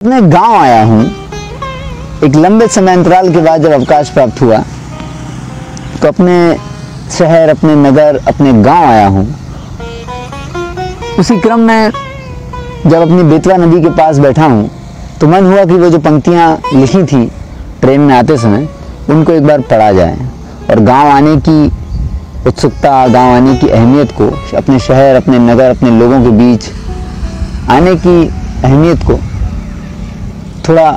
अपने गांव आया हूँ। एक लंबे समय अंतराल के बाद जब अवकाश प्राप्त हुआ तो अपने शहर, अपने नगर, अपने गांव आया हूँ। उसी क्रम में जब अपनी बेतवा नदी के पास बैठा हूँ तो मन हुआ कि वो जो पंक्तियाँ लिखी थी ट्रेन में आते समय उनको एक बार पढ़ा जाए और गांव आने की उत्सुकता, गांव आने की अहमियत को, अपने शहर, अपने नगर, अपने लोगों के बीच आने की अहमियत को थोड़ा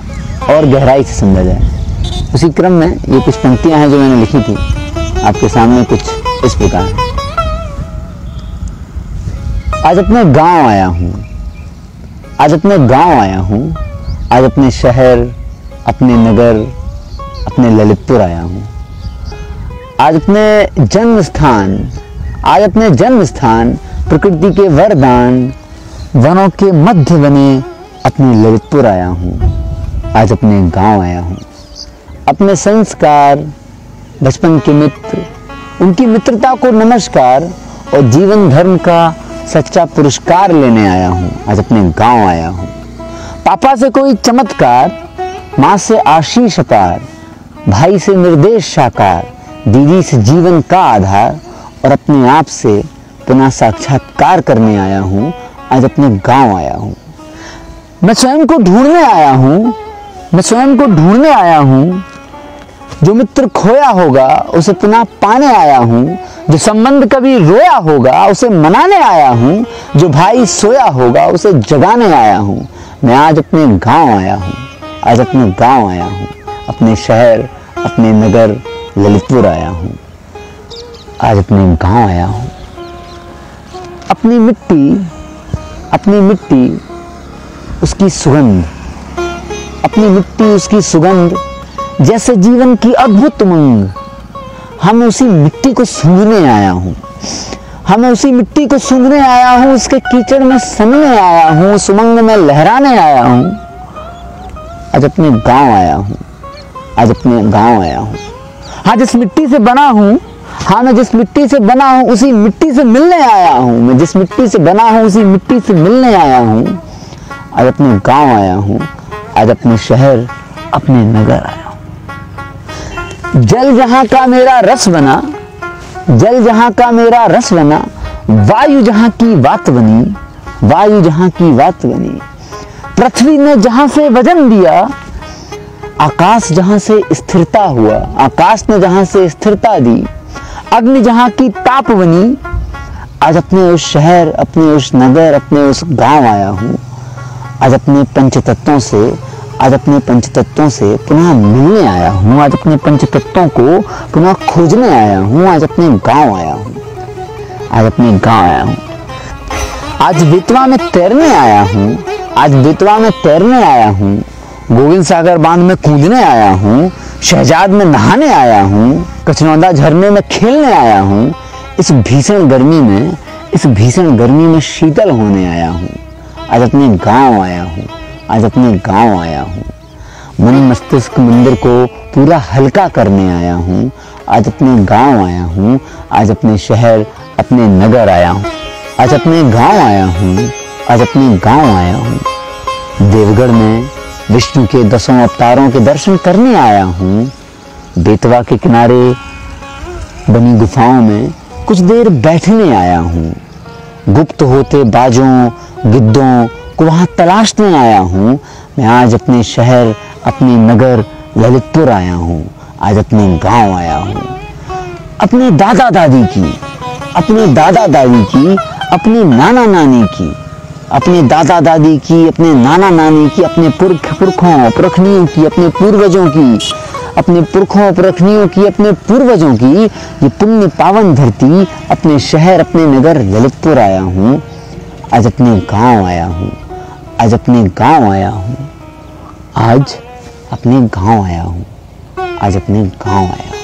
और गहराई से समझा जाए। उसी क्रम में ये कुछ पंक्तियां हैं जो मैंने लिखी थी, आपके सामने कुछ इस प्रकार है। आज अपने गांव आया हूँ, आज अपने गांव आया हूँ, आज अपने शहर, अपने नगर, अपने ललितपुर आया हूँ। आज अपने जन्म स्थान, आज अपने जन्म स्थान, प्रकृति के वरदान, वनों के मध्य बने अपने ललितपुर आया हूँ। आज अपने गांव आया हूँ। अपने संस्कार, बचपन के मित्र, उनकी मित्रता को नमस्कार और जीवन धर्म का सच्चा पुरस्कार लेने आया हूँ। आज अपने गांव आया हूँ। पापा से कोई चमत्कार, माँ से आशीष अपार, भाई से निर्देश साकार, दीदी से जीवन का आधार और अपने आप से पुनः साक्षात्कार करने आया हूँ। आज अपने गांव आया हूँ। मैं स्वयं को ढूंढने आया हूँ, मैं स्वयं को ढूंढने आया हूँ। जो मित्र खोया होगा उसे पुनः पाने आया हूँ। जो संबंध कभी रोया होगा उसे मनाने आया हूँ। जो भाई सोया होगा उसे जगाने आया हूँ। मैं आज अपने गांव आया हूँ, आज अपने गांव आया हूँ। अपने शहर, अपने नगर ललितपुर आया हूँ। आज अपने गांव आया हूँ। अपनी मिट्टी उसकी सुगंध, अपनी मिट्टी उसकी सुगंध, जैसे जीवन की अद्भुत उमंग। हम उसी मिट्टी को सूंघने आया हूँ, हम उसी मिट्टी को सूंघने आया हूँ। उसके कीचड़ में सनने आया हूँ, उस उमंग में लहराने आया हूँ। आज अपने गांव आया हूँ, आज अपने गांव आया हूँ। हाँ, जिस मिट्टी से बना हूँ, हाँ मैं जिस मिट्टी से बना हूँ उसी मिट्टी से मिलने आया हूँ। मैं जिस मिट्टी से बना हूँ उसी मिट्टी से मिलने आया हूँ। आज अपने गांव आया हूँ, आज अपने शहर, अपने नगर आया हूँ। जल जहाँ का मेरा रस बना, जल जहाँ का मेरा रस बना, वायु जहाँ की वात बनी, वायु जहाँ की वात बनी। पृथ्वी ने जहाँ से वजन दिया, आकाश जहाँ से स्थिरता हुआ, आकाश ने जहाँ से स्थिरता दी। अग्नि जहाँ की ताप बनी। आज अपने उस शहर, अपने उस नगर, अपने उस गांव आया हूँ। आज अपने पंचतत्वों से, आज अपने पंचतत्वों से पुनः मिलने आया हूँ। आज अपने पंचतत्वों को पुनः खोजने आया हूँ। आज अपने गांव आया हूँ, आज अपने गांव आया हूँ। आज बेतवा में तैरने आया हूँ, आज बेतवा में तैरने आया हूँ। गोविंद सागर बांध में कूदने आया हूँ। शहजाद में नहाने आया हूँ। कचनौदा झरने में खेलने आया हूँ। इस भीषण गर्मी में, इस भीषण गर्मी में शीतल होने आया हूँ। आज अपने गांव आया हूँ, आज अपने गांव आया हूँ। मन मस्तिष्क मंदिर को पूरा हल्का करने आया हूँ। आज अपने गांव आया हूँ, आज अपने शहर, अपने नगर आया हूँ। आज अपने गांव आया हूँ, आज अपने गांव आया हूँ। देवगढ़ में विष्णु के 10 अवतारों के दर्शन करने आया हूँ। बेतवा के किनारे बनी गुफाओं में कुछ देर बैठने आया हूँ। गुप्त होते बाजों, गिद्धों को वहां तलाशने आया हूँ। मैं आज अपने शहर, अपने नगर ललितपुर आया हूँ। आज अपने गांव आया हूँ। अपने दादा दादी की, अपने दादा दादी की, अपने नाना नानी की, अपने दादा दादी की, अपने नाना नानी की, अपने पुरखों पुरखनियों की, अपने पूर्वजों की, अपने पुरखों पुरखनियों की, अपने पूर्वजों की ये पुण्य पावन धरती, अपने शहर, अपने नगर ललितपुर आया हूँ। आज अपने गांव आया हूँ, आज अपने गांव आया हूँ। आज अपने गांव आया हूँ, आज अपने गांव आया हूँ।